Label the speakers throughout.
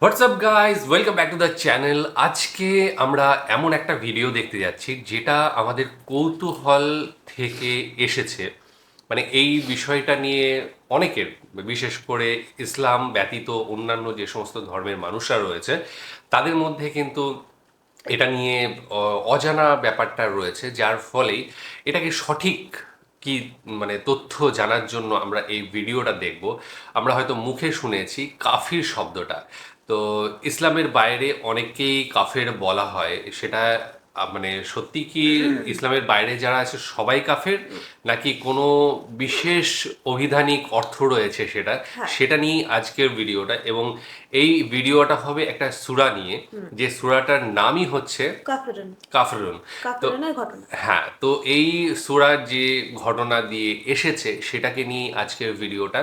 Speaker 1: WhatsApp guys, welcome back to the channel. আজকে আমরা এমন একটা ভিডিও দেখতে যাচ্ছি যেটা আমাদের কৌতূহল থেকে এসেছে। মানে এই বিষয়টা নিয়ে অনেকের, বিশেষ করে ইসলাম ব্যতীত অন্যান্য যে সমস্ত ধর্মের মানুষরা রয়েছে তাদের মধ্যে কিন্তু এটা নিয়ে অজানা ব্যাপারটা রয়েছে, যার ফলেই এটাকে সঠিক কি মানে তথ্য জানার জন্য আমরা এই ভিডিওটা দেখব। আমরা হয়তো মুখে শুনেছি কাফির শব্দটা, তো ইসলামের বাইরে অনেকেই কাফের বলা হয়। সেটা মানে সত্যি কি ইসলামের বাইরে যারা আছে সবাই কাফের, নাকি কোনো বিশেষ অভিধানিক অর্থ রয়েছে সেটা
Speaker 2: হ্যাঁ,
Speaker 1: সেটা নিয়ে আজকের ভিডিওটা। এবং এই ভিডিওটা হবে একটা সূরা নিয়ে, যে সূরাটার নামই হচ্ছে
Speaker 2: কাফেরুন
Speaker 1: কাফরুন। তো
Speaker 2: কাফেরুনের ঘটনা।
Speaker 1: হ্যাঁ, তো এই সূরার যে ঘটনা দিয়ে এসেছে সেটাকে নিয়ে আজকের ভিডিওটা।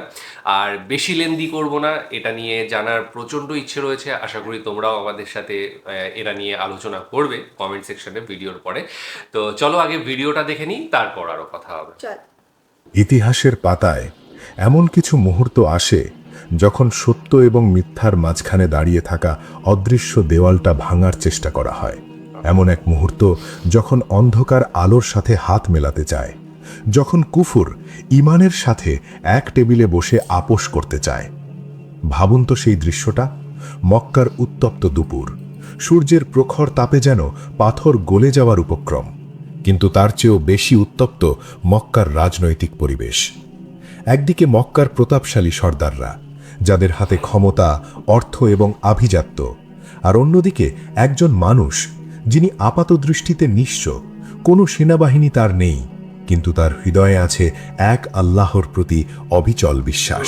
Speaker 1: আর বেশি লেন্দি করব না, এটা নিয়ে জানার প্রচণ্ড ইচ্ছে রয়েছে। আশা করি তোমরাও আমাদের সাথে এটা নিয়ে আলোচনা করবে কমেন্ট সেকশনে ভিডিওর পরে। তো চলো আগে ভিডিওটা দেখে নিই, তারপর আরও কথা হবে।
Speaker 2: চল।
Speaker 3: ইতিহাসের পাতায় এমন কিছু মুহূর্ত আসে যখন সত্য এবং মিথ্যার মাঝখানে দাঁড়িয়ে থাকা অদৃশ্য দেওয়ালটা ভাঙার চেষ্টা করা হয়। এমন এক মুহূর্ত যখন অন্ধকার আলোর সাথে হাত মেলাতে চায়, যখন কুফর ইমানের সাথে এক টেবিলে বসে আপোষ করতে চায়। ভাবুন তো সেই দৃশ্যটা। মক্কার উত্তপ্ত দুপুর, সূর্যের প্রখর তাপে যেন পাথর গলে যাওয়ার উপক্রম। কিন্তু তার চেয়েও বেশি উত্তপ্ত মক্কার রাজনৈতিক পরিবেশ। একদিকে মক্কার প্রতাপশালী সর্দাররা, যাদের হাতে ক্ষমতা, অর্থ এবং আভিজাত্য, আর অন্যদিকে একজন মানুষ যিনি আপাতদৃষ্টিতে নিঃস্ব। কোনো সেনাবাহিনী তার নেই, কিন্তু তার হৃদয়ে আছে এক আল্লাহর প্রতি অবিচল বিশ্বাস।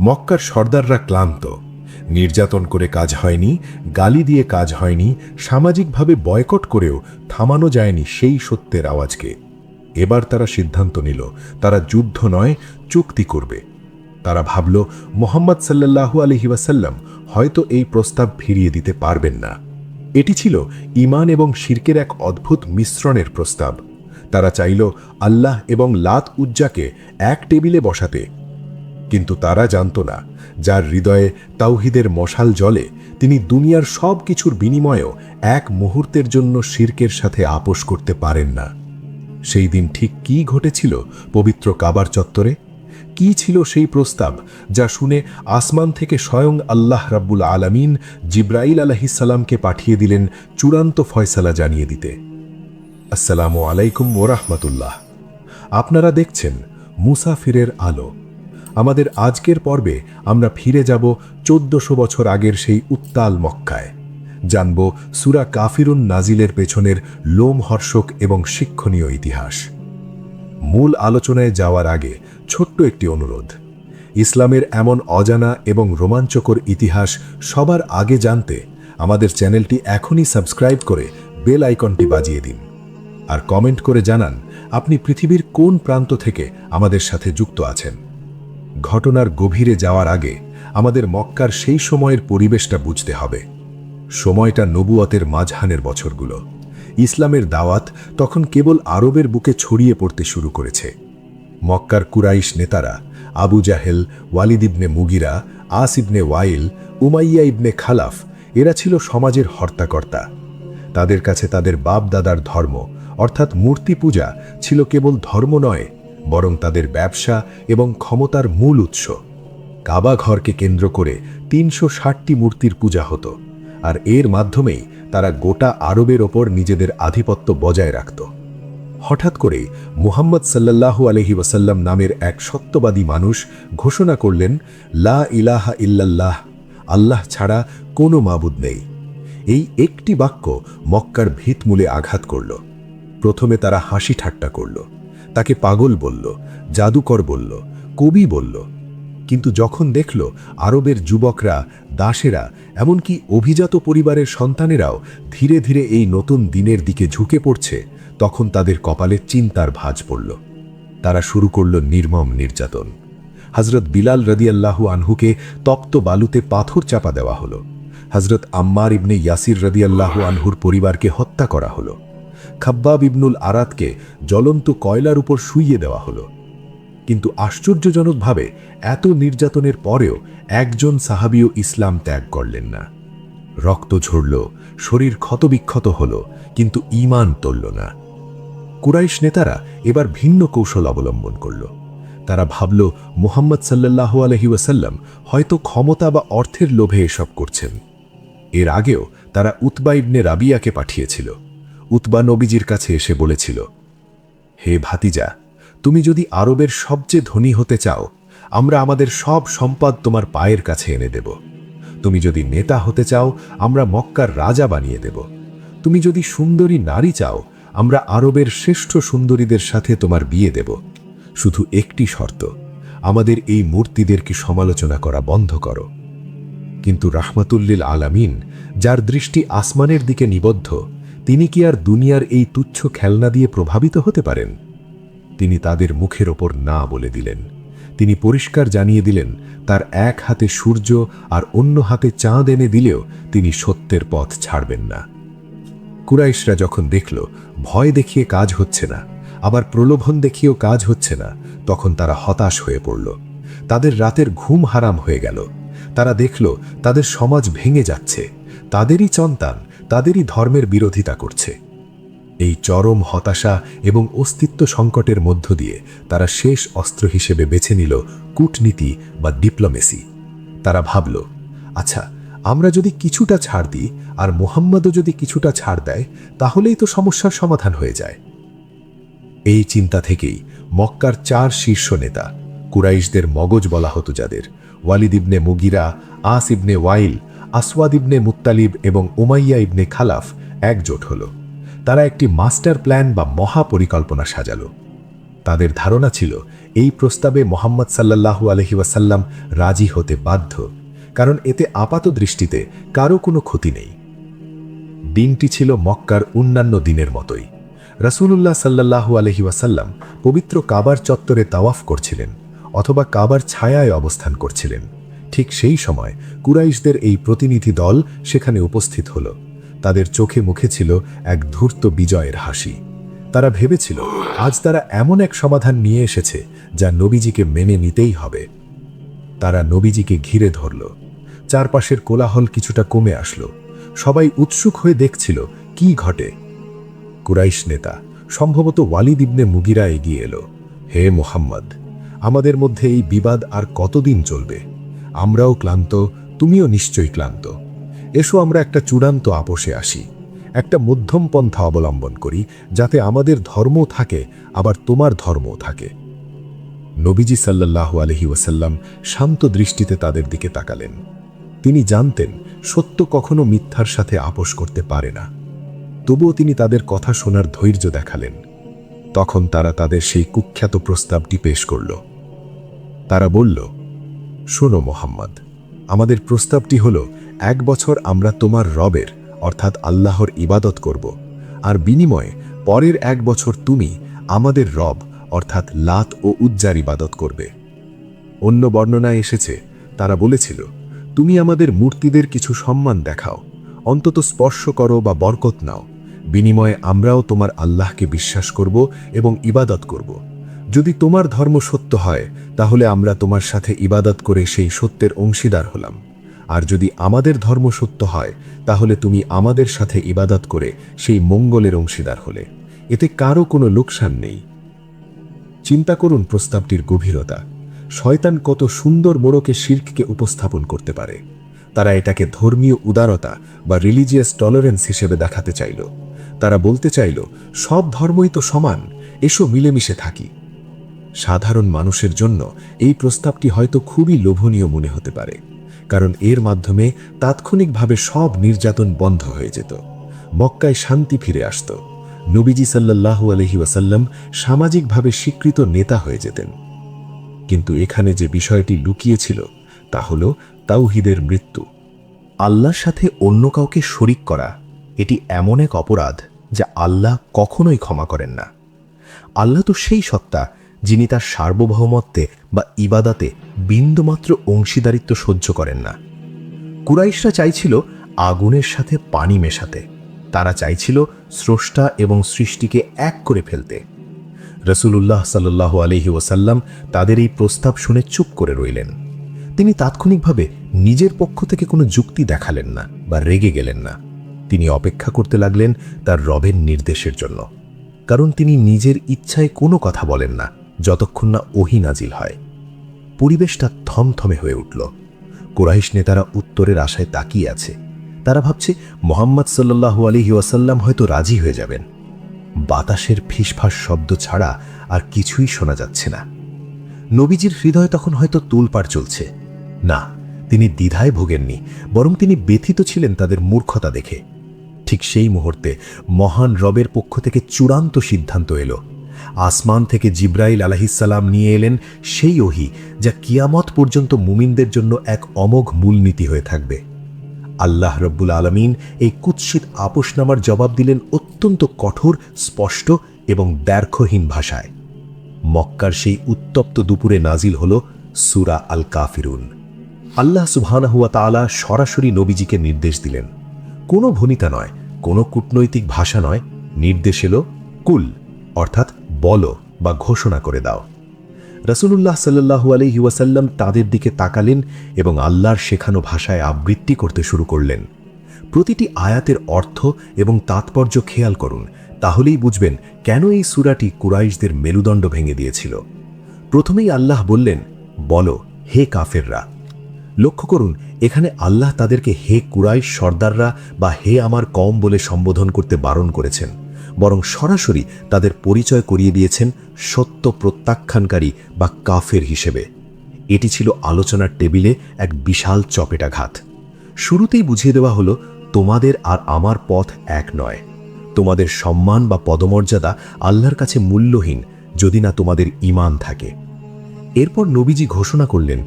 Speaker 3: মক্কার সর্দাররা ক্লান্ত। নির্যাতন করে কাজ হয়নি, গালি দিয়ে কাজ হয়নি, সামাজিকভাবে বয়কট করেও থামানো যায়নি সেই সত্যের আওয়াজকে। এবার তারা সিদ্ধান্ত নিল, তারা যুদ্ধ নয়, চুক্তি করবে। তারা ভাবল, মুহাম্মদ সাল্লাল্লাহু আলাইহি ওয়াসাল্লাম হয়তো এই প্রস্তাব ফিরিয়ে দিতে পারবেন না। এটি ছিল ঈমান এবং শিরকের এক অদ্ভুত মিশ্রণের প্রস্তাব। তারা চাইল আল্লাহ এবং লাত উজ্জাকে এক টেবিলে বসাতে। কিন্তু তারা জানত না, যার হৃদয়ে তাওহীদের মশাল জ্বলে, তিনি দুনিয়ার সব কিছুর বিনিময়েও এক মুহূর্তের জন্য শিরকের সাথে আপোষ করতে পারেন না। সেই দিন ঠিক কী ঘটেছিল পবিত্র কাবার চত্বরে? কি ছিল সেই প্রস্তাব যা শুনে আসমান থেকে স্বয়ং আল্লাহ রাব্বুল আলামিন জিব্রাইল আলাইহিসসালামকে পাঠিয়ে দিলেন চূড়ান্ত ফয়সালা জানিয়ে দিতে? আসসালামু আলাইকুম ওয়া রাহমাতুল্লাহ। আপনারা দেখছেন মুসাফিরের আলো। আমাদের আজকের পর্বে আমরা ফিরে যাব 1400 বছর আগের সেই উত্তাল মক্কায়। জানব সূরা কাফিরুন নাজিলের পেছনের লোমহর্ষক এবং শিক্ষণীয় ইতিহাস। মূল আলোচনায় যাওয়ার আগে ছোট্ট একটি অনুরোধ। ইসলামের এমন অজানা এবং রোমাঞ্চকর ইতিহাস সবার আগে জানতে আমাদের চ্যানেলটি এখনই সাবস্ক্রাইব করে বেল আইকনটি বাজিয়ে দিন। আর কমেন্ট করে জানান আপনি পৃথিবীর কোন প্রান্ত থেকে আমাদের সাথে যুক্ত আছেন। ঘটনার গভীরে যাওয়ার আগে আমাদের মক্কার সেই সময়ের পরিবেশটা বুঝতে হবে। সময়টা নবুয়তের মাঝখানের বছরগুলো। ইসলামের দাওয়াত তখন কেবল আরবের বুকে ছড়িয়ে পড়তে শুরু করেছে। মক্কার কুরাইশ নেতারা আবু জাহেল, ওয়ালিদ ইবনে মুগিরা, আস ইবনে ওয়াইল, উমাইয়া ইবনে খালাফ, এরা ছিল সমাজের হর্তাকর্তা। তাদের কাছে তাদের বাপ দাদার ধর্ম অর্থাৎ মূর্তি পূজা ছিল কেবল ধর্ম নয়, বরং তাদের ব্যবসা এবং ক্ষমতার মূল উৎস। কাবা ঘরকে কেন্দ্র করে 360টি মূর্তির পূজা হতো, আর এর মাধ্যমেই তারা গোটা আরবের ওপর নিজেদের আধিপত্য বজায় রাখত। হঠাৎ করেই মুহাম্মদ সাল্লাল্লাহু আলাইহি ওয়াসাল্লাম নামের এক সত্যবাদী মানুষ ঘোষণা করলেন, লা ইলাহা ইল্লাল্লাহ, আল্লাহ ছাড়া কোনো মাবুদ নেই। এই একটি বাক্য মক্কার ভিতমূলে আঘাত করল। প্রথমে তারা হাসি ঠাট্টা করল, তাকে পাগল বলল, জাদুকর বলল, কবি বলল। কিন্তু যখন দেখল আরবের যুবকরা, দাসেরা, এমনকি অভিজাত পরিবারের সন্তানেরাও ধীরে ধীরে এই নতুন দিনের দিকে ঝুঁকে পড়ছে, তখন তাদের কপালে চিন্তার ভাঁজ পড়ল। তারা শুরু করল নির্মম নির্যাতন। হযরত বিলাল রাদিয়াল্লাহু আনহুকে তপ্ত বালুতে পাথর চাপা দেওয়া হলো। হযরত আম্মার ইবনে ইয়াসির রাদিয়াল্লাহু আনহুর পরিবারকে হত্যা করা হলো। খাব্বাব ইবনুল আরাতকে জ্বলন্ত কয়লার উপর শুইয়ে দেওয়া হলো। কিন্তু আশ্চর্যজনকভাবে এত নির্যাতনের পরেও একজন সাহাবীও ইসলাম ত্যাগ করলেন না। রক্ত ঝরল, শরীর ক্ষতবিক্ষত হল, কিন্তু ঈমান টলল না। কুরাইশ নেতারা এবার ভিন্ন কৌশল অবলম্বন করল। তারা ভাবল মুহাম্মদ সাল্লাল্লাহু আলাইহি ওয়াসাল্লাম হয়তো ক্ষমতা বা অর্থের লোভে এসব করছেন। এর আগেও তারা উতবা ইবনে রাবিয়াকে পাঠিয়েছিল। উতবা নবীজির কাছে এসে বলেছিল, হে ভাতিজা, তুমি যদি আরবের সবচেয়ে ধনী হতে চাও, আমরা আমাদের সব সম্পদ তোমার পায়ের কাছে এনে দেব। তুমি যদি নেতা হতে চাও, আমরা মক্কার রাজা বানিয়ে দেব। তুমি যদি সুন্দরী নারী চাও, আমরা আরবের শ্রেষ্ঠ সুন্দরীদের সাথে তোমার বিয়ে দেব। শুধু একটি শর্ত, আমাদের এই মূর্তিদেরকে সমালোচনা করা বন্ধ করো। কিন্তু রাহমাতুল্লিল আলামিন, যার দৃষ্টি আসমানের দিকে নিবদ্ধ, তিনি কি আর দুনিয়ার এই তুচ্ছ খেলনা দিয়ে প্রভাবিত হতে পারেন? তিনি তাদের মুখের ওপর না বলে দিলেন। তিনি পরিষ্কার জানিয়ে দিলেন, তার এক হাতে সূর্য আর অন্য হাতে চাঁদ এনে দিলেও তিনি সত্যের পথ ছাড়বেন না। কুরাইশরা যখন দেখল ভয় দেখিয়ে কাজ হচ্ছে না, আবার প্রলোভন দেখিয়েও কাজ হচ্ছে না, তখন তারা হতাশ হয়ে পড়ল। তাদের রাতের ঘুম হারাম হয়ে গেল। তারা দেখল তাদের সমাজ ভেঙে যাচ্ছে, তাদেরই সন্তান তাদেরই ধর্মের বিরোধিতা করছে। এই চরম হতাশা এবং অস্তিত্ব সংকটের মধ্য দিয়ে তারা শেষ অস্ত্র হিসেবে বেছে নিল কূটনীতি বা ডিপ্লোমেসি। তারা ভাবল, আচ্ছা, আমরা যদি কিছুটা ছাড় দিই আর মুহাম্মদও যদি কিছুটা ছাড় দেয়, তাহলেই তো সমস্যার সমাধান হয়ে যায়। এই চিন্তা থেকেই মক্কার 4 শীর্ষ নেতা, কুরাইশদের মগজ বলা হতো যাদের, ওয়ালিদ ইবনে মুগিরা, আস ইবনে ওয়াইল, আসওয়াদ ইবনে মুত্তালিব এবং উমাইয়া ইবনে খালাফ একজোট হল। তারা একটি মাস্টার প্ল্যান বা মহাপরিকল্পনা সাজালো। তাদের ধারণা ছিল এই প্রস্তাবে মুহাম্মদ সাল্লাল্লাহু আলাইহি ওয়াসাল্লাম রাজি হতে বাধ্য, কারণ এতে আপাত দৃষ্টিতে কারো কোনো ক্ষতি নেই। দিনটি ছিল মক্কার অন্যান্য দিনের মতোই। রাসূলুল্লাহ সাল্লাল্লাহু আলাইহি ওয়াসাল্লাম পবিত্র কাবার চত্বরে তাওয়াফ করছিলেন অথবা কাবার ছায়ায় অবস্থান করছিলেন। ঠিক সেই সময় কুরাইশদের এই প্রতিনিধি দল সেখানে উপস্থিত হল। তাদের চোখে মুখে ছিল এক ধূর্ত বিজয়ের হাসি। তারা ভেবেছিল আজ তারা এমন এক সমাধান নিয়ে এসেছে যা নবীজিকে মেনে নিতেই হবে। তারা নবীজিকে ঘিরে ধরল। চারপাশের কোলাহল কিছুটা কমে আসলো। সবাই উৎসুক হয়ে দেখছিল কি ঘটে। কুরাইশ নেতা, সম্ভবত ওয়ালিদ ইবনে মুগিরা এগিয়ে এলো। হে মুহাম্মদ, আমাদের মধ্যে এই বিবাদ আর কতদিন চলবে? আমরাও ক্লান্ত, তুমিও নিশ্চয়ই ক্লান্ত। এসো আমরা একটা চূড়ান্ত আপোষে আসি, একটা মধ্যম পন্থা অবলম্বন করি, যাতে আমাদের ধর্মও থাকে আবার তোমার ধর্মও থাকে। নবীজি সাল্লাল্লাহু আলাইহি ওয়াসাল্লাম শান্ত দৃষ্টিতে তাদের দিকে তাকালেন। তিনি জানতেন সত্য কখনো মিথ্যার সাথে আপোষ করতে পারে না। তবুও তিনি তাদের কথা শোনার ধৈর্য দেখালেন। তখন তারা তাদের সেই কুখ্যাত প্রস্তাবটি পেশ করল। তারা বলল, শোনো মুহাম্মদ, আমাদের প্রস্তাবটি হল 1 বছর আমরা তোমার রবের অর্থাৎ আল্লাহর ইবাদত করব, আর বিনিময়ে পরের 1 বছর তুমি আমাদের রব অর্থাৎ লাত ও উজ্জার ইবাদত করবে। অন্য বর্ণনায় এসেছে, তারা বলেছিল, তুমি আমাদের মূর্তিদের কিছু সম্মান দেখাও, অন্তত স্পর্শ করো বা বরকত নাও, বিনিময়ে আমরাও তোমার আল্লাহকে বিশ্বাস করব এবং ইবাদত করব। যদি তোমার ধর্ম সত্য হয়, তাহলে আমরা তোমার সাথে ইবাদত করে সেই সত্যের অংশীদার হলাম, আর যদি আমাদের ধর্ম সত্য হয়, তাহলে তুমি আমাদের সাথে ইবাদত করে সেই মঙ্গলের অংশীদার হলে। এতে কারো কোনো লোকসান নেই। চিন্তা করুন প্রস্তাবটির গভীরতা। শয়তান কত সুন্দর মোড়কে শিরককে উপস্থাপন করতে পারে। তারা এটাকে ধর্মীয় উদারতা বা রিলিজিয়াস টলারেন্স হিসেবে দেখাতে চাইল। তারা বলতে চাইল, সব ধর্মই তো সমান, এসো মিলেমিশে থাকি। সাধারণ মানুষের জন্য এই প্রস্তাবটি হয়তো খুবই লোভনীয় মনে হতে পারে, কারণ এর মাধ্যমে তাৎক্ষণিকভাবে সব নির্যাতন বন্ধ হয়ে যেত, মক্কায় শান্তি ফিরে আসত, নবীজি সাল্লাল্লাহু আলাইহি ওয়াসাল্লাম সামাজিকভাবে স্বীকৃত নেতা হয়ে যেতেন। কিন্তু এখানে যে বিষয়টি লুকিয়েছিল তা হল তাওহীদের মৃত্যু।
Speaker 2: আল্লাহর সাথে অন্য কাউকে শরিক করা, এটি এমন এক অপরাধ যা আল্লাহ কখনোই ক্ষমা করেন না। আল্লাহ তো সেই সত্তা যিনি তার সার্বভৌমত্বে বা ইবাদাতে বিন্দুমাত্র অংশীদারিত্ব সহ্য করেন না। কুরাইশরা চাইছিল আগুনের সাথে পানি মেশাতে। তারা চাইছিল স্রষ্টা এবং সৃষ্টিকে এক করে ফেলতে। রসুলুল্লাহ সাল্লাল্লাহু আলাইহি ওয়াসাল্লাম তাদের এই প্রস্তাব শুনে চুপ করে রইলেন। তিনি তাৎক্ষণিকভাবে নিজের পক্ষ থেকে কোনো যুক্তি দেখালেন না বা রেগে গেলেন না। তিনি অপেক্ষা করতে লাগলেন তার রবের নির্দেশের জন্য, কারণ তিনি নিজের ইচ্ছায় কোনো কথা বলেন না যতক্ষণ না ওহী নাজিল হয়। পরিবেশটা থমথমে হয়ে উঠল। কুরাইশ নেতারা উত্তরের আশায় তাকিয়ে আছে। তারা ভাবছে মুহাম্মদ সাল্লাল্লাহু আলাইহি ওয়াসাল্লাম হয়তো রাজি হয়ে যাবেন। বাতাসের ফিসফাস শব্দ ছাড়া আর কিছুই শোনা যাচ্ছে না। নবীজির হৃদয় তখন হয়তো তোলপাড় চলছে। না, তিনি দ্বিধায় ভোগেননি, বরং তিনি ব্যথিত ছিলেন তাদের মূর্খতা দেখে। ঠিক সেই মুহূর্তে মহান রবের পক্ষ থেকে চূড়ান্ত সিদ্ধান্ত এলো। আসমান থেকে জিব্রাইল আলাইহিসসালাম নিয়ে এলেন সেই ওহী যা কিয়ামত পর্যন্ত মুমিনদের জন্য এক অমোঘ মূলনীতি হয়ে থাকবে। আল্লাহ রব্বুল আলামিন এই কুৎসিত আপোষনামার জবাব দিলেন অত্যন্ত কঠোর, স্পষ্ট এবং দ্ব্যর্থহীন ভাষায়। মক্কার সেই উত্তপ্ত দুপুরে নাজিল হল সূরা আল কাফিরুন। আল্লাহ সুবহানাহু ওয়া তাআলা সরাসরি নবীজিকে নির্দেশ দিলেন। কোনো ভনিতা নয়, কোনো কূটনৈতিক ভাষা নয়, নির্দেশ এলো কুল, অর্থাৎ বলো বা ঘোষণা করে দাও। রাসূলুল্লাহ সাল্লাল্লাহু আলাইহি ওয়াসাল্লাম তাদের দিকে তাকালেন এবং আল্লাহর শেখানো ভাষায় আবৃত্তি করতে শুরু করলেন। প্রতিটি আয়াতের অর্থ এবং তাৎপর্য খেয়াল করুন, তাহলেই বুঝবেন কেন এই সূরাটি কুরাইশদের মেরুদণ্ড ভেঙে দিয়েছিল। প্রথমেই আল্লাহ বললেন, বলো হে কাফেররা। লক্ষ্য করুন, এখানে আল্লাহ তাদেরকে হে কুরাইশ সর্দাররা বা হে আমার কওম বলে সম্বোধন করতে বারণ করেছেন, বরং সরাসরি তাদের পরিচয় করিয়ে দিয়েছেন সত্য প্রত্যাখ্যানকারী বা কাফের হিসেবে। এটি ছিল আলোচনার টেবিলে এক বিশাল চপেটাঘাত। শুরুতেই বুঝিয়ে দেওয়া হলো, তোমাদের আর আমার পথ এক নয়। তোমাদের সম্মান বা পদমর্যাদা আল্লাহর কাছে মূল্যহীন যদি না তোমাদের ঈমান থাকে। এরপর নবীজি ঘোষণা করলেন,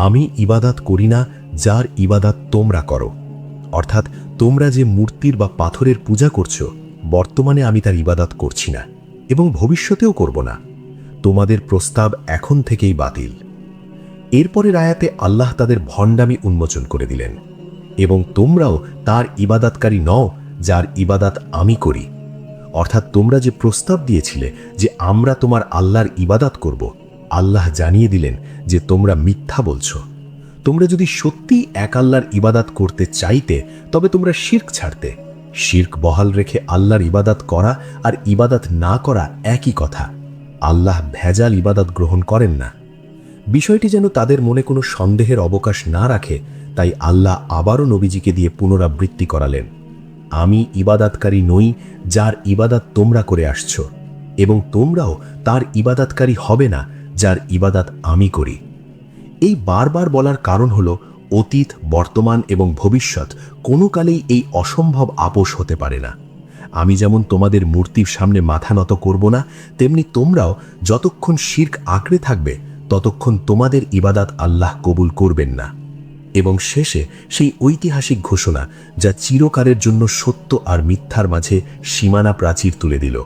Speaker 2: আমি ইবাদত করি না যার ইবাদত তোমরা করো। অর্থাৎ তোমরা যে মূর্তির বা পাথরের পূজা করছো, বর্তমানে আমি তার ইবাদত করছি না এবং ভবিষ্যতেও করব না। তোমাদের প্রস্তাব এখন থেকেই বাতিল। এরপরের আয়াতে আল্লাহ তাদের ভণ্ডামি উন্মোচন করে দিলেন, এবং তোমরাও তার ইবাদতকারী নও যার ইবাদত আমি করি। অর্থাৎ তোমরা যে প্রস্তাব দিয়েছিলে যে আমরা তোমার আল্লাহর ইবাদত করব, আল্লাহ জানিয়ে দিলেন যে তোমরা মিথ্যা বলছো। তোমরা যদি সত্যি এক আল্লাহর ইবাদত করতে চাইতে, তবে তোমরা শিরক ছাড়তে। শিরক বহাল রেখে আল্লাহর ইবাদত করা আর ইবাদত না করা একই কথা। আল্লাহ ভেজাল ইবাদত গ্রহণ করেন না। বিষয়টি যেন তাদের মনে কোনো সন্দেহের অবকাশ না রাখে, তাই আল্লাহ আবারও নবীজিকে দিয়ে পুনরাবৃত্তি করালেন, আমি ইবাদতকারী নই যার ইবাদত তোমরা করে আসছো, এবং তোমরাও তার ইবাদতকারী হবে না যার ইবাদত আমি করি। এই বারবার বলার কারণ হলো, অতীত, বর্তমান এবং ভবিষ্যৎ কোনো কালেই এই অসম্ভব আপোষ হতে পারে না। আমি যেমন তোমাদের মূর্তির সামনে মাথা নত করব না, তেমনি তোমরাও যতক্ষণ শিরক আঁকড়ে থাকবে ততক্ষণ তোমাদের ইবাদত আল্লাহ কবুল করবেন না। এবং শেষে সেই ঐতিহাসিক ঘোষণা যা চিরকালের জন্য সত্য আর মিথ্যার মাঝে সীমানা প্রাচীর তুলে দিল,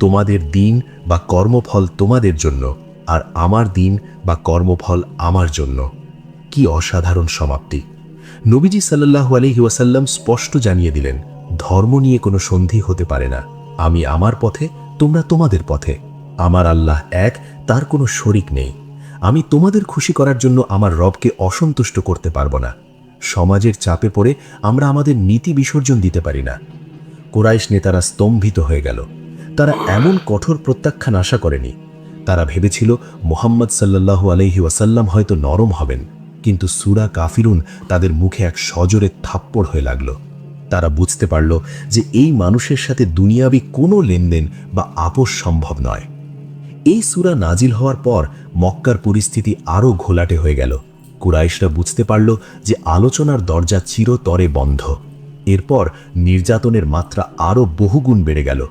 Speaker 2: তোমাদের দিন বা কর্মফল তোমাদের জন্য, আর আমার দিন বা কর্মফল আমার জন্য। কি অসাধারণ সমাপ্তি! নবীজি সাল্লাল্লাহু আলাইহি ওয়াসাল্লাম স্পষ্ট জানিয়ে দিলেন, ধর্ম নিয়ে কোনো সন্ধি হতে পারে না। আমি আমার পথে, তোমরা তোমাদের পথে। আমার আল্লাহ এক, তার কোনো শরিক নেই। আমি তোমাদের খুশি করার জন্য আমার রবকে অসন্তুষ্ট করতে পারবো না। সমাজের চাপে পড়ে আমরা আমাদের নীতি বিসর্জন দিতে পারি না। কুরাইশ নেতারা স্তম্ভিত হয়ে গেল। তারা এমন কঠোর প্রত্যাখ্যান আশা করেনি। তারা ভেবেছিল মুহাম্মদ সাল্লাল্লাহু আলাইহি ওয়াসাল্লাম হয়তো নরম হবেন, কিন্তু সূরা কাফিরুন তাদের মুখে এক সজোরে থাপ্পড় হয়ে লাগল। তারা বুঝতে পারল যে এই মানুষের সাথে দুনিয়াবি কোনো লেনদেন বা আপোষ সম্ভব নয়। এই সূরা নাজিল হওয়ার পর মক্কার পরিস্থিতি আরও ঘোলাটে হয়ে গেল। কুরাইশরা বুঝতে পারল যে আলোচনার দরজা চিরতরে বন্ধ। এরপর নির্যাতনের মাত্রা আরও বহুগুণ বেড়ে গেল।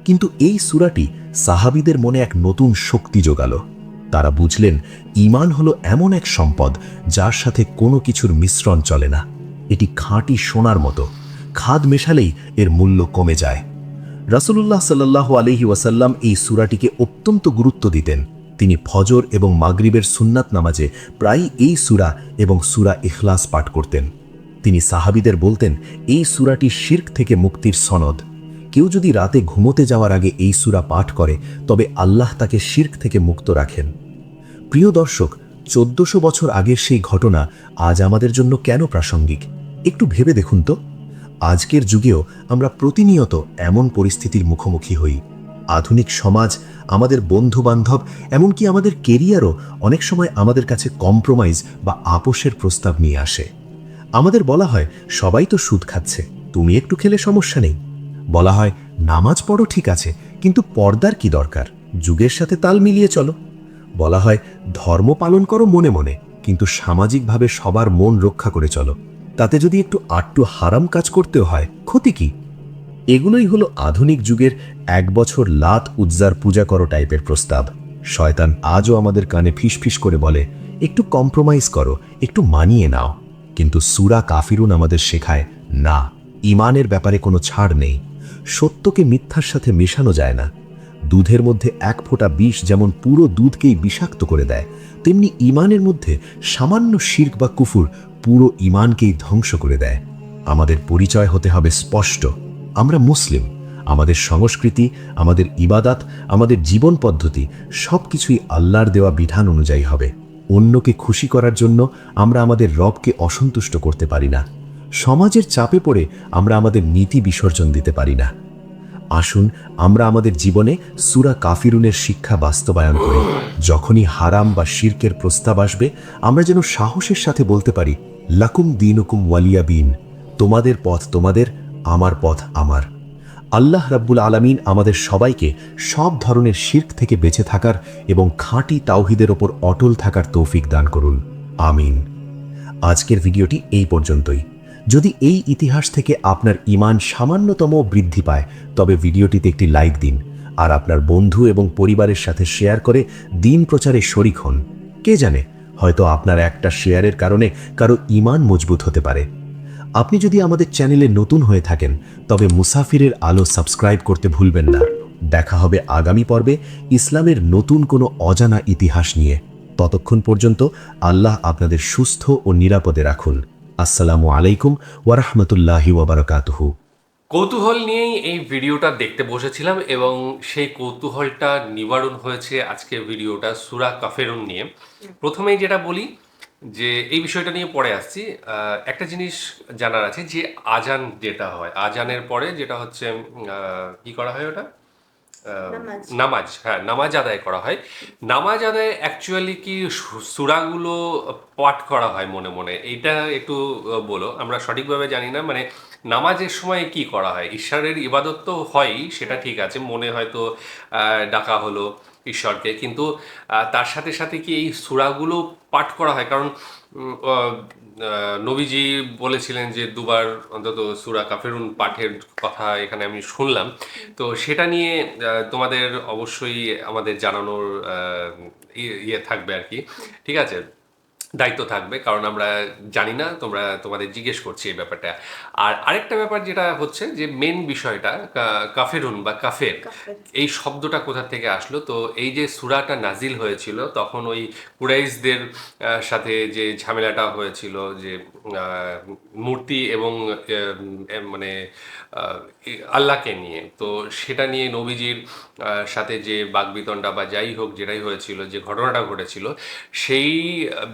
Speaker 2: কিন্তু এই সূরাটি সাহাবীদের মনে এক নতুন শক্তি জোগাল। তারা বুঝলেন, ঈমান হলো এমন এক সম্পদ যার সাথে কোনো কিছুর মিশ্রণ চলে না। এটি খাঁটি সোনার মতো, খাদ মেশালেই এর মূল্য কমে যায়। রাসূলুল্লাহ সাল্লাল্লাহু আলাইহি ওয়াসাল্লাম এই সূরাটিকে অত্যন্ত গুরুত্ব দিতেন। তিনি ফজর এবং মাগরিবের সুন্নাত নামাজে প্রায়ই এই সূরা এবং সূরা ইখলাস পাঠ করতেন। তিনি সাহাবীদের বলতেন, এই সূরাটি শিরক থেকে মুক্তির সনদ। কেউ যদি রাতে ঘুমোতে যাওয়ার আগে এই সূরা পাঠ করে তবে আল্লাহ তাকে শিরক থেকে মুক্ত রাখেন। প্রিয় দর্শক, 1400 বছর আগের সেই ঘটনা আজ আমাদের জন্য কেন প্রাসঙ্গিক একটু ভেবে দেখুন তো। আজকের যুগেও আমরা প্রতিনিয়ত এমন পরিস্থিতির মুখোমুখি হই। আধুনিক সমাজ, আমাদের বন্ধু বান্ধব, এমনকি আমাদের কেরিয়ারও অনেক সময় আমাদের কাছে কম্প্রোমাইজ বা আপোষের প্রস্তাব নিয়ে আসে। আমাদের বলা হয় সবাই তো সুদ খাচ্ছে, তুমি একটু খেলে সমস্যা নেই। বলা হয় নামাজ পড়ো ঠিক আছে, কিন্তু পর্দার কি দরকার, যুগের সাথে তাল মিলিয়ে চলো। বলা হয় ধর্ম পালন করো মনে মনে, কিন্তু সামাজিকভাবে সবার মন রক্ষা করে চলো। তাতে যদি একটু আটটু হারাম কাজ করতেও হয়, ক্ষতি কি? এগুলোই হলো আধুনিক যুগের 1 বছর লাত উজ্জার পূজা করো টাইপের প্রস্তাব। শয়তান আজও আমাদের কানে ফিসফিস করে বলে একটু কম্প্রোমাইজ করো, একটু মানিয়ে নাও। কিন্তু সূরা কাফিরুন আমাদের শেখায় না, ঈমানের ব্যাপারে কোনো ছাড় নেই। সত্যকে মিথ্যার সাথে মেশানো যায় না। দুধের মধ্যে 1 ফোঁটা বিষ যেমন পুরো দুধকেই বিষাক্ত করে দেয়, তেমনি ঈমানের মধ্যে সামান্য শিরক বা কুফুর পুরো ঈমানকেই ধ্বংস করে দেয়। আমাদের পরিচয় হতে হবে স্পষ্ট, আমরা মুসলিম। আমাদের সংস্কৃতি, আমাদের ইবাদাত, আমাদের জীবন পদ্ধতি সবকিছুই আল্লাহর দেওয়া বিধান অনুযায়ী হবে। অন্যকে খুশি করার জন্য আমরা আমাদের রবকে অসন্তুষ্ট করতে পারি না। সমাজের চাপে পড়ে আমরা আমাদের নীতি বিসর্জন দিতে পারি না। আসুন আমরা আমাদের জীবনে সূরা কাফিরুনের শিক্ষা বাস্তবায়ন করি। যখনই হারাম বা শিরকের প্রস্তাব আসবে, আমরা যেন সাহসের সাথে বলতে পারি লাকুম দীনুকুম ওয়ালিয়া বিন, তোমাদের পথ তোমাদের, আমার পথ আমার। আল্লাহ রাব্বুল আলামিন আমাদের সবাইকে সব ধরনের শিরক থেকে বেঁচে থাকার এবং খাঁটি তাওহীদের ওপর অটল থাকার তৌফিক দান করুন, আমিন। আজকের ভিডিওটি এই পর্যন্তই। যদি এই ইতিহাস থেকে আপনার ঈমান সামান্যতম বৃদ্ধি পায় তবে ভিডিওটিতে একটি লাইক দিন, আর আপনার বন্ধু এবং পরিবারের সাথে শেয়ার করে দ্বীন প্রচারে শরিক হন। কে জানে, হয়তো আপনার একটা শেয়ারের কারণে কারো ঈমান মজবুত হতে পারে। আপনি যদি আমাদের চ্যানেলে নতুন হয়ে থাকেন তবে মুসাফিরের আলো সাবস্ক্রাইব করতে ভুলবেন না। দেখা হবে আগামী পর্বে ইসলামের নতুন কোনো অজানা ইতিহাস নিয়ে। ততক্ষণ পর্যন্ত আল্লাহ আপনাদের সুস্থ ও নিরাপদে রাখুন। আসসালামু আলাইকুম ওয়া রাহমাতুল্লাহি ওয়া বারাকাতুহু।
Speaker 1: কৌতূহল নিয়েই এই ভিডিওটা দেখতে বসেছিলাম এবং সেই কৌতূহলটা নিবারণ হয়েছে আজকের ভিডিওটা সূরা কাফিরুন নিয়ে। প্রথমেই যেটা বলি যে এই বিষয়টা নিয়ে পরে আসছি, একটা জিনিস জানার আছে যে আজান যেটা হয়, আজানের পরে যেটা হচ্ছে কি করা হয় ওটা, নামাজ, হ্যাঁ নামাজ আদায় করা হয়। নামাজ আদায় অ্যাকচুয়ালি কি সূরাগুলো পাঠ করা হয় মনে মনে, এইটা একটু বলো। আমরা সঠিকভাবে জানি না, মানে নামাজের সময় কি করা হয়। ঈশ্বরের ইবাদত তো হয়ই, সেটা ঠিক আছে, মনে হয়তো ডাকা হলো ঈশ্বরকে, কিন্তু তার সাথে সাথে কি এই সূরাগুলো পাঠ করা হয়? কারণ নবীজি বলেছিলেন যে দুবার অন্তত সূরা কাফিরুন পাঠের কথা এখানে আমি শুনলাম। তো সেটা নিয়ে তোমাদের অবশ্যই আমাদের জানানোর ইয়ে থাকবে আর কি, ঠিক আছে, দায়িত্ব থাকবে, কারণ আমরা জানি না, তোমাদের জিজ্ঞেস করছি এই ব্যাপারটা। আর আরেকটা ব্যাপার যেটা হচ্ছে যে মেন বিষয়টা, কাফেরুন বা কাফের এই শব্দটা কোথা থেকে আসলো। তো এই যে সূরাটা নাজিল হয়েছিল তখন ওই কুরাইশদের সাথে যে ঝামেলাটা হয়েছিল, যে মূর্তি এবং মানে আল্লাহকে নিয়ে, তো সেটা নিয়ে নবীজির সাথে যে বাকবিতণ্ডা বা যাই হোক যেটাই হয়েছিল, যে ঘটনাটা ঘটেছিল, সেই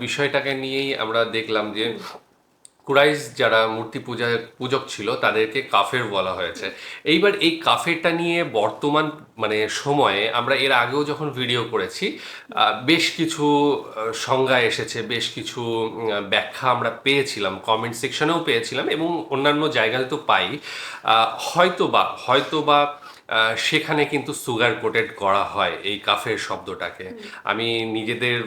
Speaker 1: বিষয়টাকে নিয়েই আমরা দেখলাম যে কুরাইশ যারা মূর্তি পূজক ছিল তাদেরকে কাফের বলা হয়েছে। এইবার এই কাফেরটা নিয়ে বর্তমান মানে সময়ে আমরা এর আগেও যখন ভিডিও করেছি বেশ কিছু সংজ্ঞা এসেছে, বেশ কিছু ব্যাখ্যা আমরা পেয়েছিলাম, কমেন্ট সেকশনেও পেয়েছিলাম এবং অন্যান্য জায়গায় তো পাই। হয়তোবা সেখানে কিন্তু সুগার কোটেড করা হয় এই কাফের শব্দটাকে। আমি নিজেদের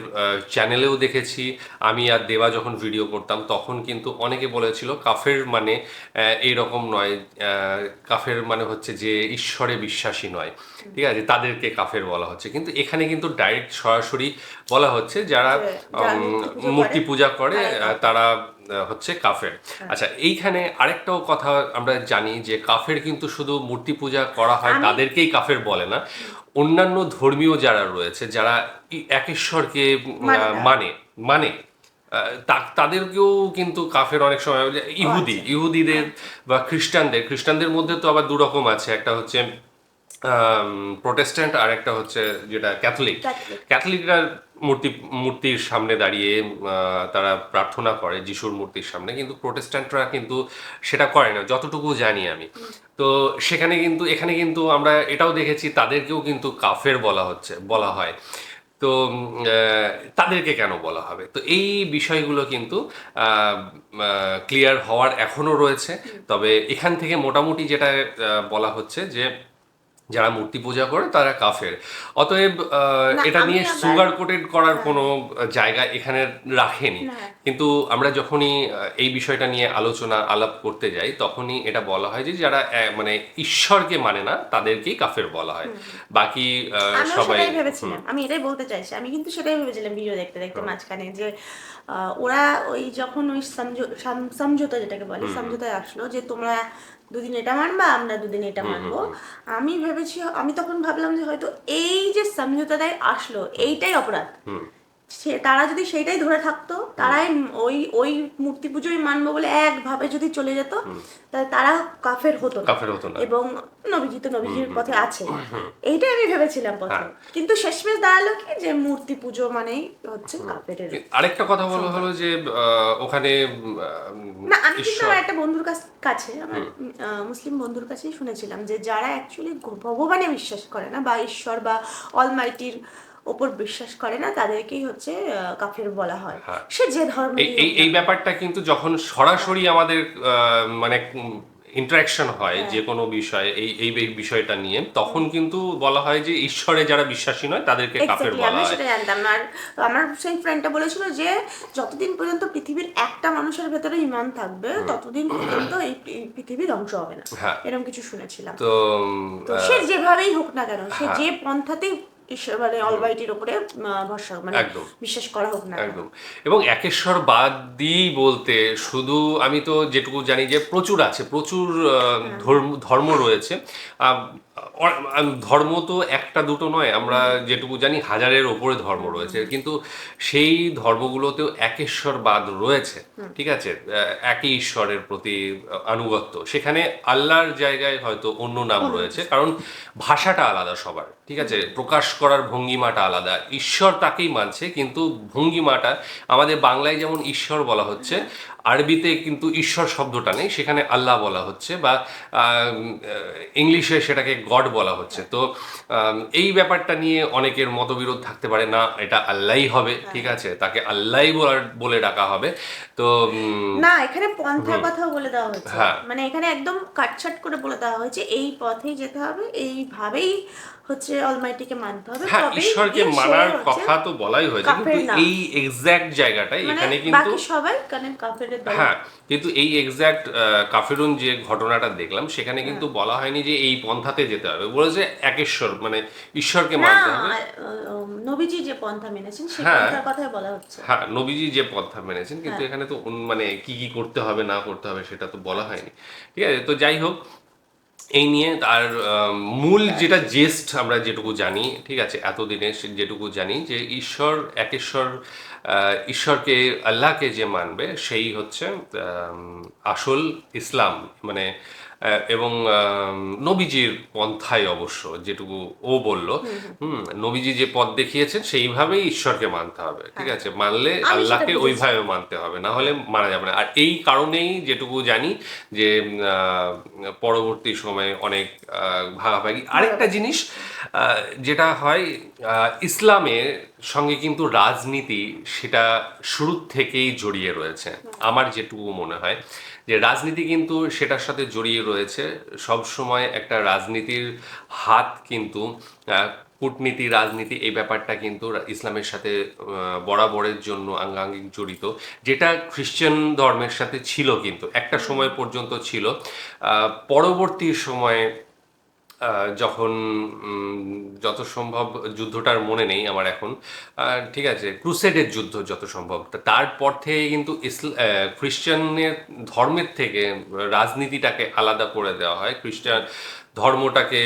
Speaker 1: চ্যানেলেও দেখেছি, আমি আর দেবা যখন ভিডিও করতাম তখন কিন্তু অনেকে বলেছিল কাফের মানে এইরকম নয়, কাফের মানে হচ্ছে যে ঈশ্বরে বিশ্বাসী নয়, ঠিক আছে, তাদেরকে কাফের বলা হচ্ছে। কিন্তু এখানে কিন্তু ডাইরেক্ট সরাসরি বলা হচ্ছে যারা মূর্তি পূজা করে তারা হচ্ছে কাফের। আচ্ছা, এইখানে আরেকটাও কথা আমরা জানি যে কাফের কিন্তু শুধু মূর্তি পূজা করা হয় তাদেরকেই কাফের বলে না, অন্যান্য ধর্মীয় যারা রয়েছে যারা একেশ্বরকে মানে তাদেরকেও কিন্তু কাফের অনেক সময় ইহুদিদের বা খ্রিস্টানদের মধ্যে তো আবার দু রকম আছে, একটা হচ্ছে প্রোটেস্ট্যান্ট আর একটা হচ্ছে যেটা ক্যাথলিক।
Speaker 4: Catholic।
Speaker 1: ক্যাথলিকরা মূর্তির সামনে দাঁড়িয়ে তারা প্রার্থনা করে যিশুর মূর্তির সামনে, কিন্তু প্রোটেস্ট্যান্টরা কিন্তু সেটা করে না যতটুকু জানি আমি। তো এখানে কিন্তু আমরা এটাও দেখেছি তাদেরকেও কিন্তু কাফের বলা হয়। তো তাদেরকে কেন বলা হবে, তো এই বিষয়গুলো কিন্তু ক্লিয়ার হওয়ার এখনো রয়েছে। তবে এখান থেকে মোটামুটি যেটা বলা হচ্ছে যে যারা মূর্তি পূজা করে তারা কাফের। অতএব
Speaker 4: না,
Speaker 1: এটা
Speaker 4: আমি
Speaker 1: নিয়ে
Speaker 4: আবার-
Speaker 1: সুগার কোটেড করার কোনো জায়গা এখানে রাখেনি।
Speaker 4: না।
Speaker 1: কিন্তু আমরা যখনই এই বিষয়টা নিয়ে আলাপ করতে যাই, তখনই এটা বলা হয় যে যারা মানে ঈশ্বরকে মানে না তাদেরকেই কাফের বলা হয়। বাকি
Speaker 4: আমিও
Speaker 1: সবাই
Speaker 4: সেটাই ভেবেছিলাম, আমি এটাই বলতে চাইছি, আমি কিন্তু সেটাই ভেবেছিলাম ভিডিও দেখতে দেখতে মাঝখানে, যে ওরা ওই যখন ওই সমঝোতা যেটাকে বলে সমঝোতায় আসলো যে তোমরা দুদিন এটা মানবা, আমরা দুদিন এটা মানবো। আমি তখন ভাবলাম যে হয়তো এই যে সমঝোতাটাই আসলো এইটাই অপরাধ। তারা যদি সেইটাই ধরে থাকতো, তারাই ওই ওই মূর্তি পুজোই মানবো বলে একভাবে যদি চলে যেত, তাহলে তারা কাফের হতো না। এবং নবীজির পথে আছে, এইটাই আমি ভেবেছিলাম প্রথমে। কিন্তু শেষমেশ দাঁড়ালো কি যে মূর্তি পুজো মানেই হচ্ছে কাফের।
Speaker 1: আরেকটা কথা বলা হলো যে ওখানে
Speaker 4: না, আমি কিন্তু আমার একটা বন্ধুর কাছে আমার মুসলিম বন্ধুর কাছেই শুনেছিলাম যে যারা অ্যাকচুয়ালি ভগবানে বিশ্বাস করে না বা ঈশ্বর বা অলমাইটির ওপর বিশ্বাস করে না, তাদেরকেই হচ্ছে কাফের বলা হয়। সে যে ধর্ম
Speaker 1: এই ব্যাপারটা কিন্তু যখন সরাসরি আমাদের মানে ইন্টারাকশন হয় যে কোনো বিষয়ে এই বিষয়টা নিয়ে, তখন কিন্তু বলা হয় যে ঈশ্বরে যারা বিশ্বাসী নয় তাদেরকে কাফের বলা
Speaker 4: আমি
Speaker 1: হয়।
Speaker 4: সেটা জানতাম। আর আমার সেই ফ্রেন্ডটা বলেছিল যে যতদিন পর্যন্ত পৃথিবীর একটা মানুষের ভেতরে ঈমান থাকবে ততদিন পর্যন্ত এই পৃথিবী ধ্বংস হবে না, এরকম কিছু শুনেছিলাম। তো সে যেভাবেই হোক না কেন, সে যে পন্থাতেই ঈশ্বর মানে অলমাইটির উপরে ভরসা মানে বিশ্বাস করা হোক না
Speaker 1: একদম। এবং একেশ্বরবাদী বলতে শুধু আমি তো যেটুকু জানি যে প্রচুর ধর্ম রয়েছে। ধর্ম তো একটা দুটো নয়, আমরা যেটুকু জানি হাজারের ওপরে ধর্ম রয়েছে, কিন্তু সেই ধর্মগুলোতেও একেশ্বরবাদ রয়েছে। ঠিক আছে, একই ঈশ্বরের প্রতি আনুগত্য। সেখানে আল্লাহর জায়গায় হয়তো অন্য নাম রয়েছে, কারণ ভাষাটা আলাদা সবার। ঠিক আছে, প্রকাশ করার ভঙ্গিমাটা আলাদা। ঈশ্বর তাকেই মানছে, কিন্তু ভঙ্গিমাটা আমাদের বাংলায় যেমন ঈশ্বর বলা হচ্ছে, আরবিতে কিন্তু ঈশ্বর শব্দটা নেই, সেখানে আল্লাহ বলা হচ্ছে, বা ইংলিশে সেটাকে গড বলা হচ্ছে। তো এই ব্যাপারটা নিয়ে অনেকের মতবিরোধ থাকতে পারে, না এটা আল্লাহই হবে, ঠিক আছে, তাকে আল্লাহই বলে ডাকা হবে। তো
Speaker 4: না, এখানে পন্থার কথাও বলে দেওয়া হয়েছে, মানে এখানে একদম কাটছাট করে বলে দেওয়া হয়েছে এই পথেই যেতে হবে, এইভাবেই হচ্ছে অলমাইটিকে মানতে হবে।
Speaker 1: হ্যাঁ, ঈশ্বরকে মানার কথা তো বলাই হয়েছে, কিন্তু এই এক্সাক্ট জায়গাটাই এখানে কিন্তু
Speaker 4: বাকি সবাই কাফেরের দল।
Speaker 1: হ্যাঁ, কিন্তু এই এক্সাক্ট কাফেরুন যে ঘটনাটা দেখলাম, সেখানে কিন্তু বলা হয়নি যে এই পন্থাতে যেতে হবে, বলেছে একেশ্বর মানে ঈশ্বরকে মানতে হবে।
Speaker 4: নবীজি যে পন্থা মেনেছেন সেই পন্থার কথাই বলা হচ্ছে।
Speaker 1: হ্যাঁ, নবীজি যে পন্থা মেনেছেন, কিন্তু এখানে তো মানে কি কি করতে হবে না করতে হবে সেটা তো বলা হয়নি। ঠিক আছে, তো যাই হোক, এই নিয়ে তার মূল যেটা জেস্ট আমরা যেটুকু জানি, ঠিক আছে, এতদিনে যেটুকু জানি যে ঈশ্বরকে আল্লাহকে যে মানবে সেই হচ্ছে আসল ইসলাম, মানে এবং নবীজির পন্থায় অবশ্য যেটুকু ও বলল, নবীজি যে পথ দেখিয়েছেন সেইভাবেই ঈশ্বরকে মানতে হবে। ঠিক আছে, মানলে আল্লাহকে ওইভাবে মানতে হবে, না হলে মানা যাবে না। আর এই কারণেই যেটুকু জানি যে পরবর্তী সময়ে অনেক ভাগাভাগি। আরেকটা জিনিস যেটা হয়, ইসলামের সঙ্গে কিন্তু রাজনীতি সেটা শুরুর থেকেই জড়িয়ে রয়েছে। আমার যেটুকু মনে হয় যে রাজনীতি কিন্তু সেটার সাথে জড়িয়ে রয়েছে সব সময়। একটা রাজনীতির হাত কিন্তু কূটনীতি, রাজনীতি, এই ব্যাপারটা কিন্তু ইসলামের সাথে বরাবরের জন্য আঙ্গাঙ্গিক জড়িত, যেটা খ্রিশ্চান ধর্মের সাথে ছিল, কিন্তু একটা সময় পর্যন্ত ছিল। পরবর্তী সময়ে যখন যত সম্ভব, যুদ্ধটার মনে নেই আমার এখন, ঠিক আছে, ক্রুসেডের যুদ্ধ যত সম্ভব, তারপর থেকে কিন্তু খ্রিশ্চানের ধর্মের থেকে রাজনীতিটাকে আলাদা করে দেওয়া হয়। খ্রিস্টান ধর্মটাকে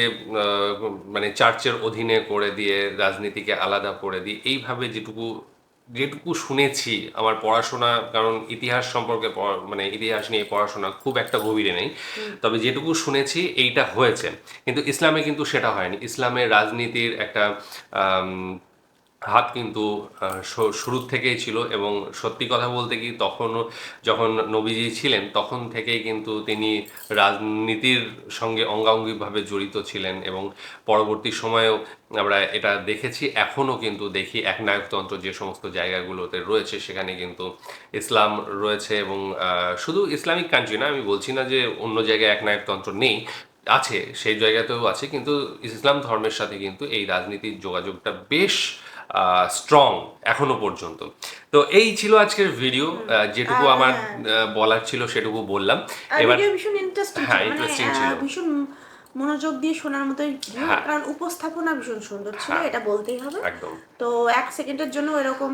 Speaker 1: মানে চার্চের অধীনে করে দিয়ে রাজনীতিকে আলাদা করে দিয়ে, এইভাবে যেটুকু যেটুকু শুনেছি আমার পড়াশোনা, কারণ ইতিহাস সম্পর্কে মানে ইতিহাস নিয়ে পড়াশোনা খুব একটা গভীরে নেই, তবে যেটুকু শুনেছি এইটা হয়েছে। কিন্তু ইসলামে কিন্তু সেটা হয়নি। ইসলামের রাজনীতির একটা আম, হাত কিন্তু শুরুর থেকেই ছিল, এবং সত্যি কথা বলতে কি তখনও যখন নবীজি ছিলেন তখন থেকেই কিন্তু তিনি রাজনীতির সঙ্গে অঙ্গাঙ্গিভাবে জড়িত ছিলেন, এবং পরবর্তী সময়েও আমরা এটা দেখেছি, এখনও কিন্তু দেখি একনায়কতন্ত্র যে সমস্ত জায়গাগুলোতে রয়েছে সেখানে কিন্তু ইসলাম রয়েছে। এবং শুধু ইসলামিক কান্ট্রি না, আমি বলছি না যে অন্য জায়গায় একনায়কতন্ত্র নেই, আছে, সেই জায়গাতেও আছে, কিন্তু ইসলাম ধর্মের সাথে কিন্তু এই রাজনীতির যোগাযোগটা বেশ স্ট্রং এখনো পর্যন্ত। তো এই ছিল আজকের ভিডিও, যেটুকু আমার বলার ছিল সেটুকু বললাম।
Speaker 4: আর
Speaker 1: এবার
Speaker 4: ভিডিও ভীষণ ইন্টারেস্টিং
Speaker 1: হ্যাঁ,
Speaker 4: ছিল,
Speaker 1: ইন্টারেস্টিং
Speaker 4: মানে
Speaker 1: ছিল।
Speaker 4: ভীষণ মনোযোগ দিয়ে শোনার মতোই ভিডিও,
Speaker 1: হ্যাঁ।
Speaker 4: কারণ উপস্থাপনা ভীষণ সুন্দর ছিল,
Speaker 1: হ্যাঁ।
Speaker 4: এটা বলতেই হবে।
Speaker 1: একদম।
Speaker 4: তো 1 সেকেন্ডের জন্য এরকম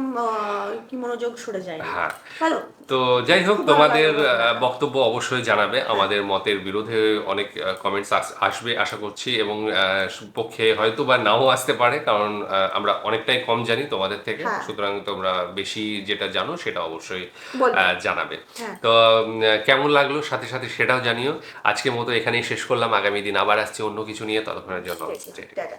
Speaker 4: কি মনোযোগ সরে যায়।
Speaker 1: হ্যাঁ।
Speaker 4: ভালো।
Speaker 1: তো যাই হোক,
Speaker 4: খুব ভালো
Speaker 1: তোমাদের
Speaker 4: লাগলো গল্পটা।
Speaker 1: বক্তব্য অবশ্যই জানাবে। আমাদের মতের বিরুদ্ধে অনেক কমেন্টস আসবে আশা করছি, এবং পক্ষে হয়তো বা নাও আসতে পারে, কারণ আমরা অনেকটাই কম জানি তোমাদের থেকে,
Speaker 4: হ্যাঁ।
Speaker 1: সুতরাং তোমরা বেশি যেটা জানো সেটা অবশ্যই
Speaker 4: বলবে।
Speaker 1: জানাবে।
Speaker 4: হ্যাঁ।
Speaker 1: তো কেমন লাগলো সাথে সাথে সেটাও জানিও। আজকের মতো এখানেই শেষ করলাম, আগামী দিন আবার আসছি অন্য কিছু নিয়ে, ততক্ষণের জন্য
Speaker 4: ঠিক আছে, টাটা।